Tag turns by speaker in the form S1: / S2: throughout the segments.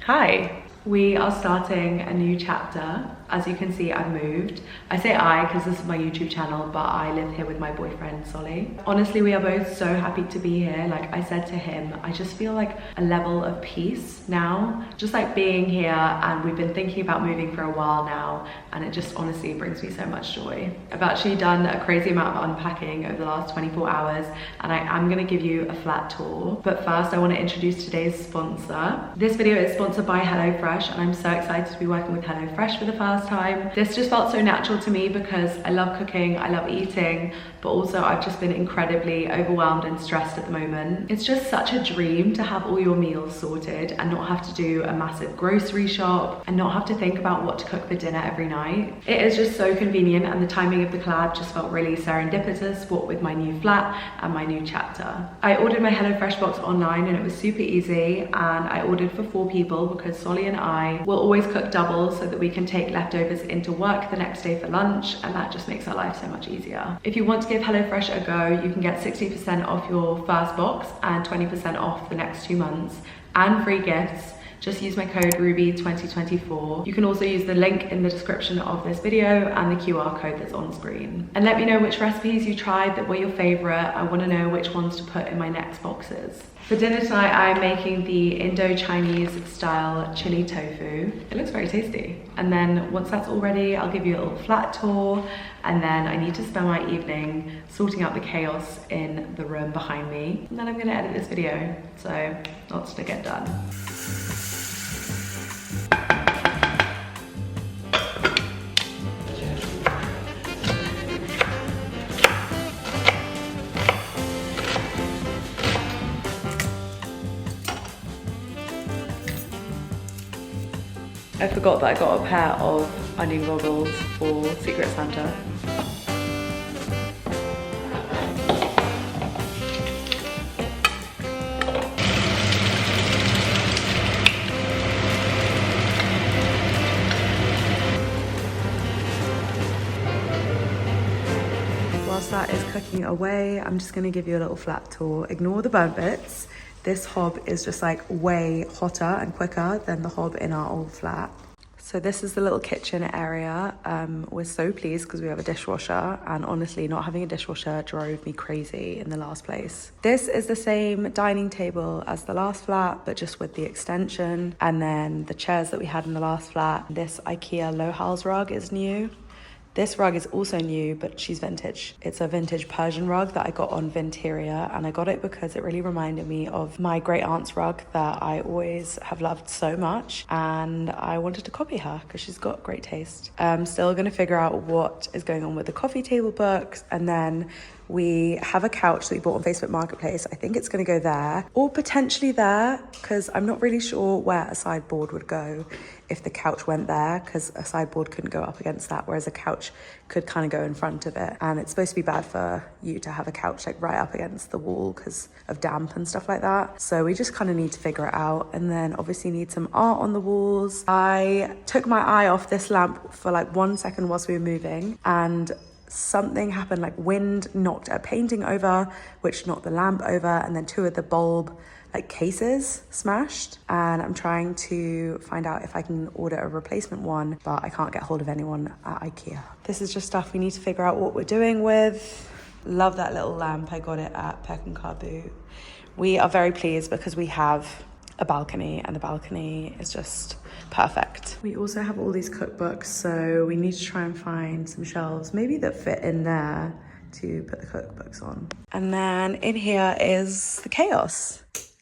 S1: Hi, we are starting a new chapter. As you can see, I've moved. I say I because this is my YouTube channel, but I live here with my boyfriend, Solly. Honestly, we are both so happy to be here. Like I said to him, I just feel like a level of peace now, just like being here, and we've been thinking about moving for a while now, and it just honestly brings me so much joy. I've actually done a crazy amount of unpacking over the last 24 hours, and I am gonna give you a flat tour. But first, I wanna introduce today's sponsor. This video is sponsored by HelloFresh, and I'm so excited to be working with HelloFresh for the first time. This just felt so natural to me because I love cooking, I love eating, but also I've just been incredibly overwhelmed and stressed at the moment. It's just such a dream to have all your meals sorted and not have to do a massive grocery shop and not have to think about what to cook for dinner every night. It is just so convenient, and the timing of the collab just felt really serendipitous, what with my new flat and my new chapter. I ordered my HelloFresh box online and it was super easy, and I ordered for 4 people because Solly and I will always cook double so that we can take leftovers into work the next day for lunch, and that just makes our life so much easier. If you want to give HelloFresh a go, you can get 60% off your first box and 20% off the next 2 months and free gifts. Just use my code RUBY2024. You can also use the link in the description of this video and the QR code that's on screen. And let me know which recipes you tried that were your favorite. I want to know which ones to put in my next boxes. For dinner tonight, I'm making the Indo-Chinese style chili tofu. It looks very tasty. And then once that's all ready, I'll give you a little flat tour, and then I need to spend my evening sorting out the chaos in the room behind me. And then I'm gonna edit this video, so lots to get done. I forgot that I got a pair of onion goggles for Secret Santa. Whilst that is cooking away, I'm just gonna give you a little flat tour. Ignore the burnt bits. This hob is just like way hotter and quicker than the hob in our old flat. So this is the little kitchen area. We're so pleased because we have a dishwasher, and honestly, not having a dishwasher drove me crazy in the last place. This is the same dining table as the last flat, but just with the extension, and then the chairs that we had in the last flat. This IKEA Lohals rug is new. This rug is also new, but she's vintage. It's a vintage Persian rug that I got on Vinteria, and I got it because it really reminded me of my great aunt's rug that I always have loved so much, and I wanted to copy her because she's got great taste. I'm still gonna figure out what is going on with the coffee table books, and then we have a couch that we bought on Facebook Marketplace. I think it's gonna go there, or potentially there, because I'm not really sure where a sideboard would go if the couch went there, because a sideboard couldn't go up against that, whereas a couch could kind of go in front of it. And it's supposed to be bad for you to have a couch like right up against the wall because of damp and stuff like that. So we just kind of need to figure it out, and then obviously need some art on the walls. I took my eye off this lamp for like 1 second whilst we were moving, and something happened, like wind knocked a painting over, which knocked the lamp over, and then 2 of the bulb like cases smashed, and I'm trying to find out if I can order a replacement one, but I can't get hold of anyone at IKEA. This is just stuff we need to figure out what we're doing with. Love that little lamp. I got it at Peck and Car Boot. We are very pleased because we have a balcony, and the balcony is just perfect. We also have all these cookbooks, so we need to try and find some shelves maybe that fit in there to put the cookbooks on. And then in here is the chaos.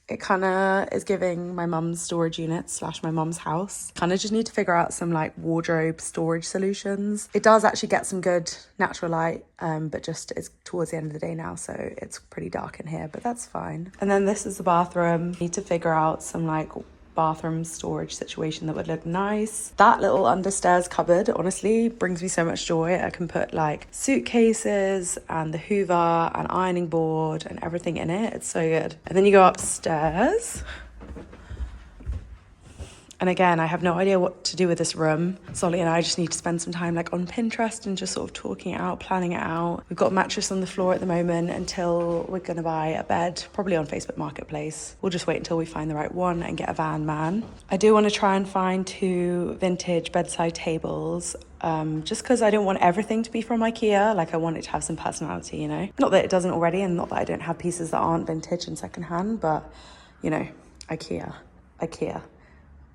S1: It kind of is giving my mum's storage unit / my mum's house. Kind of just need to figure out some like wardrobe storage solutions. It does actually get some good natural light, but just it's towards the end of the day now, so it's pretty dark in here, but that's fine. And then this is the bathroom. Need to figure out some like bathroom storage situation that would look nice. That little understairs cupboard honestly brings me so much joy. I can put like suitcases and the Hoover and ironing board and everything in it. It's so good. And then you go upstairs, And again, I have no idea what to do with this room. Solly and I just need to spend some time like on Pinterest and just sort of talking it out, planning it out. We've got a mattress on the floor at the moment until we're gonna buy a bed, probably on Facebook Marketplace. We'll just wait until we find the right one and get a van man. I do want to try and find 2 vintage bedside tables. Just because I don't want everything to be from IKEA. Like I want it to have some personality, you know? Not that it doesn't already, and not that I don't have pieces that aren't vintage and secondhand, but you know, IKEA,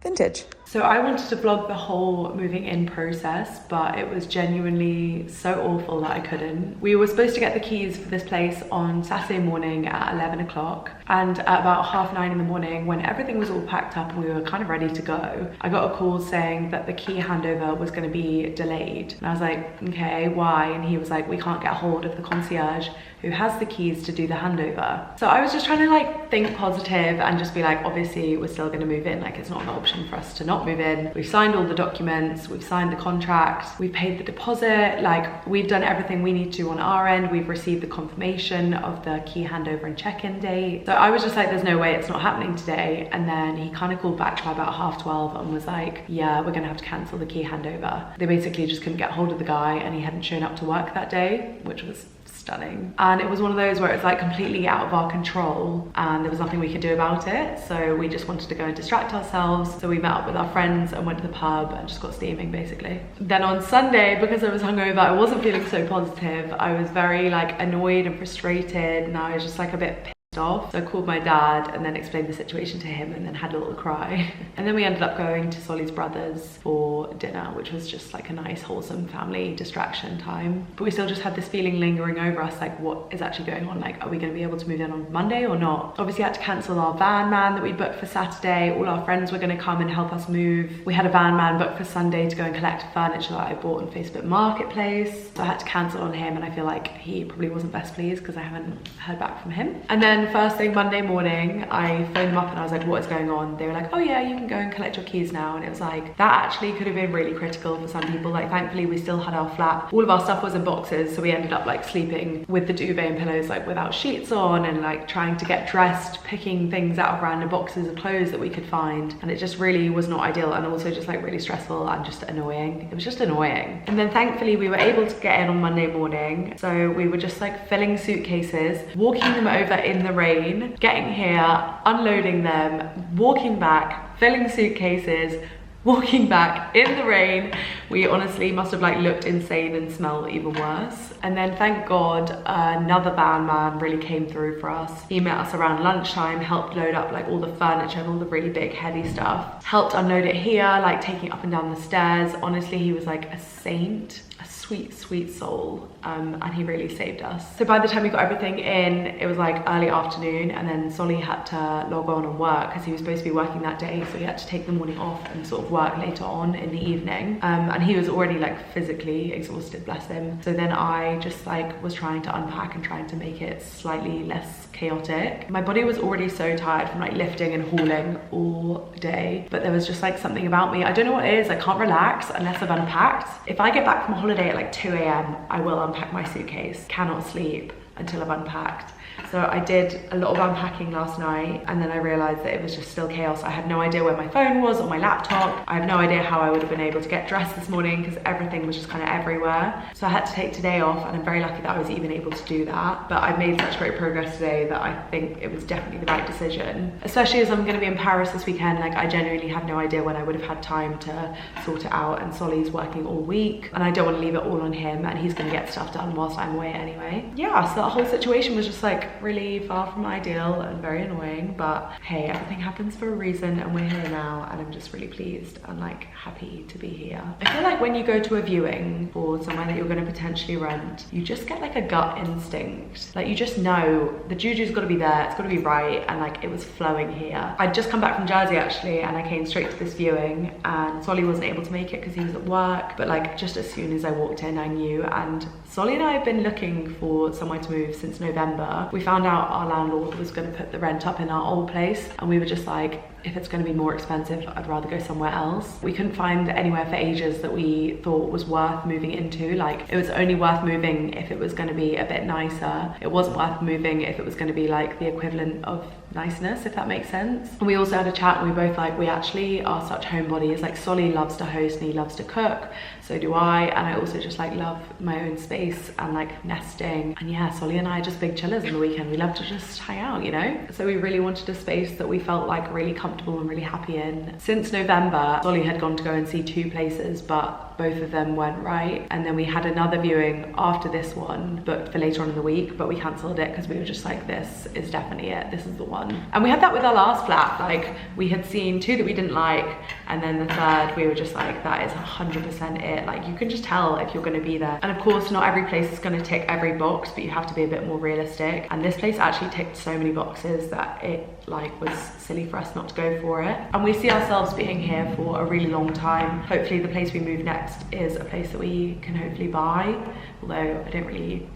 S1: vintage. So I wanted to vlog the whole moving in process, but it was genuinely so awful that I couldn't. We were supposed to get the keys for this place on Saturday morning at 11 o'clock, and at about 9:30 in the morning, when everything was all packed up and we were kind of ready to go, I got a call saying that the key handover was going to be delayed. And I was like, okay, why? And he was like, we can't get hold of the concierge who has the keys to do the handover. So I was just trying to like think positive and just be like, obviously we're still going to move in. Like it's not an option for us to not move in. We've signed all the documents, we've signed the contract, we've paid the deposit, like we've done everything we need to on our end. We've received the confirmation of the key handover and check-in date. So I was just like, there's no way it's not happening today. And then he kind of called back by about 12:30 and was like, yeah, we're gonna have to cancel the key handover. They basically just couldn't get hold of the guy and he hadn't shown up to work that day, which was stunning. And it was one of those where it's like completely out of our control and there was nothing we could do about it. So we just wanted to go and distract ourselves. So we met up with our friends and went to the pub and just got steaming basically. Then on Sunday, because I was hungover, I wasn't feeling so positive. I was very like annoyed and frustrated and I was just like a bit pissed off. So I called my dad and then explained the situation to him and then had a little cry. And then we ended up going to Solly's brother's for dinner, which was just like a nice wholesome family distraction time. But we still just had this feeling lingering over us, like what is actually going on? Like, are we going to be able to move in on Monday or not? Obviously I had to cancel our van man that we booked for Saturday. All our friends were going to come and help us move. We had a van man booked for Sunday to go and collect furniture that I bought on Facebook Marketplace. So I had to cancel on him and I feel like he probably wasn't best pleased because I haven't heard back from him. And then first thing Monday morning, I phoned them up and I was like, what is going on? They were like, oh yeah, you can go and collect your keys now. And it was like, that actually could have been really critical for some people. Like thankfully we still had our flat. All of our stuff was in boxes. So we ended up like sleeping with the duvet and pillows like without sheets on and like trying to get dressed, picking things out of random boxes of clothes that we could find. And it just really was not ideal and also just like really stressful and just annoying. It was just annoying. And then thankfully we were able to get in on Monday morning. So we were just like filling suitcases, walking them over in the rain, getting here, unloading them, walking back, filling suitcases, walking back in the rain. We honestly must have like looked insane and smelled even worse. And then thank God another van man really came through for us. He met us around lunchtime, helped load up like all the furniture and all the really big heavy stuff, helped unload it here, like taking it up and down the stairs. Honestly, he was like a saint, a sweet soul, and he really saved us. So by the time we got everything in, it was like early afternoon, and then Solly had to log on and work because he was supposed to be working that day, so he had to take the morning off and sort of work later on in the evening, and he was already like physically exhausted, bless him. So then I just like was trying to unpack and trying to make it slightly less chaotic. My body was already so tired from like lifting and hauling all day, but there was just like something about me, I don't know what it is, I can't relax unless I've unpacked. If I get back from a holiday at like 2 a.m, I will unpack my suitcase, cannot sleep until I've unpacked. So I did a lot of unpacking last night and then I realized that it was just still chaos. I had no idea where my phone was or my laptop. I have no idea how I would have been able to get dressed this morning because everything was just kind of everywhere. So I had to take today off and I'm very lucky that I was even able to do that. But I made such great progress today that I think it was definitely the right decision. Especially as I'm going to be in Paris this weekend, like I genuinely have no idea when I would have had time to sort it out, and Solly's working all week and I don't want to leave it all on him and he's going to get stuff done whilst I'm away anyway. Yeah, so that whole situation was just like really far from ideal and very annoying, but hey, everything happens for a reason and we're here now and I'm just really pleased and like happy to be here. I feel like when you go to a viewing for somewhere that you're going to potentially rent, you just get like a gut instinct, like you just know the juju's got to be there, it's got to be right, and like it was flowing here. I'd just come back from Jersey actually and I came straight to this viewing and Solly wasn't able to make it because he was at work, but like just as soon as I walked in I knew. And Solly and I have been looking for somewhere to move since November. We found out our landlord was going to put the rent up in our old place and we were just like, if it's going to be more expensive, I'd rather go somewhere else. We couldn't find anywhere for ages that we thought was worth moving into. Like it was only worth moving if it was going to be a bit nicer. It wasn't worth moving if it was going to be like the equivalent of
S2: niceness, if that makes sense. And we also had a chat and we both like, we actually are such homebodies. Like Solly loves to host and he loves to cook, so do I. And I also just like love my own space and like nesting. And yeah, Solly and I are just big chillers on the weekend. We love to just hang out, you know? So we really wanted a space that we felt like really comfortable and really happy in. Since November, Solly had gone to go and see 2 places, but both of them weren't right. And then we had another viewing after this one booked for later on in the week, but we cancelled it because we were just like, this is definitely it, this is the one. And we had that with our last flat. Like we had seen 2 that we didn't like, and then the third we were just like, that is 100% it. Like you can just tell if you're going to be there. And of course not every place is going to tick every box, but you have to be a bit more realistic. And this place actually ticked so many boxes that it like was silly for us not to go for it. And we see ourselves being here for a really long time. Hopefully the place we move next is a place that we can hopefully buy, although I don't really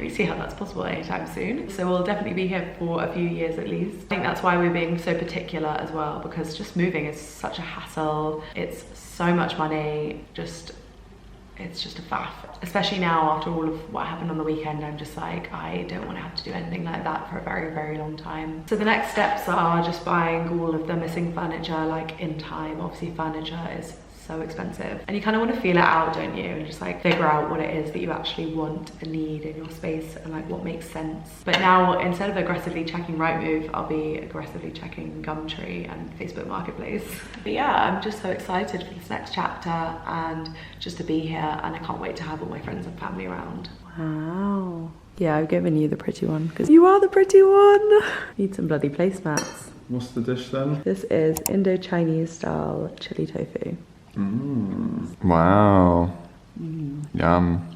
S2: see how that's possible anytime soon. So we'll definitely be here for a few years at least. I think that's why we're being so particular as well, because just moving is such a hassle. It's so much money, it's just a faff. Especially now after all of what happened on the weekend, I'm just like, I don't want to have to do anything like that for a very, very long time. So the next steps are just buying all of the missing furniture like in time. Obviously furniture is so expensive and you kind of want to feel it out, don't you, and just like figure out what it is that you actually want and need in your space and like what makes sense. But now instead of aggressively checking Rightmove, I'll be aggressively checking Gumtree and Facebook Marketplace. But yeah, I'm just so excited for this next chapter and just to be here, and I can't wait to have all my friends and family around.
S1: Wow. Yeah, I've given you the pretty one because you are the pretty one. Need some bloody placemats.
S3: What's the dish then?
S1: This is Indo-Chinese style chili tofu.
S3: Wow. Yum.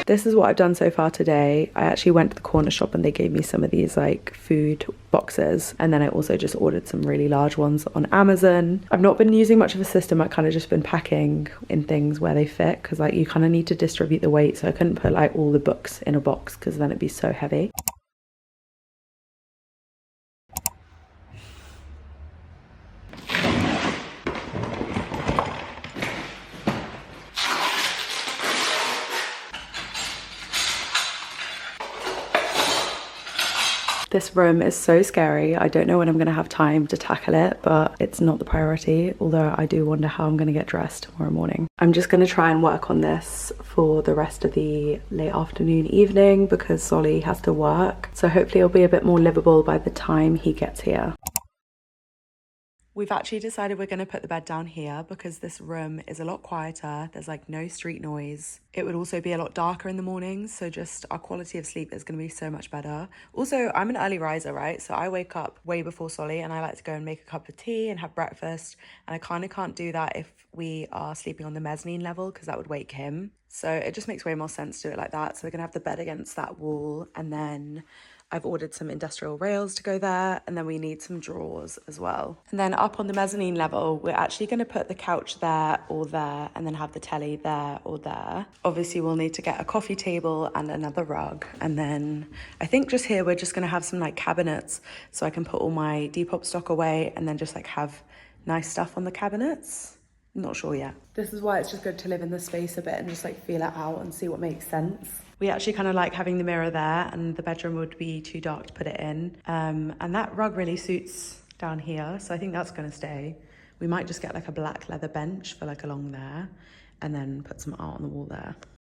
S1: This is what I've done so far today. I actually went to the corner shop and they gave me some of these like food boxes, and then I also just ordered some really large ones on Amazon. I've not been using much of a system. I've kind of just been packing in things where they fit, because like you kind of need to distribute the weight, so I couldn't put like all the books in a box because then it'd be so heavy. This room is so scary. I don't know when I'm gonna have time to tackle it, but it's not the priority, although I do wonder how I'm gonna get dressed tomorrow morning. I'm just gonna try and work on this for the rest of the late afternoon, evening, because Solly has to work. So hopefully it'll be a bit more livable by the time he gets here. We've actually decided we're going to put the bed down here because this room is a lot quieter. There's like no street noise. It would also be a lot darker in the mornings, so just our quality of sleep is going to be so much better. Also, I'm an early riser, right? So I wake up way before Solly and I like to go and make a cup of tea and have breakfast. And I kind of can't do that if we are sleeping on the mezzanine level because that would wake him. So it just makes way more sense to do it like that. So we're going to have the bed against that wall, and then I've ordered some industrial rails to go there, and then we need some drawers as well. And then up on the mezzanine level, we're actually going to put the couch there or there, and then have the telly there or there. Obviously, we'll need to get a coffee table and another rug. And then I think just here, we're just going to have some like cabinets so I can put all my Depop stock away and then just like have nice stuff on the cabinets. I'm not sure yet. This is why it's just good to live in the space a bit and just like feel it out and see what makes sense. We actually kind of like having the mirror there, and the bedroom would be too dark to put it in. And that rug really suits down here, so I think that's going to stay. We might just get like a black leather bench for like along there, and then put some art on the wall there.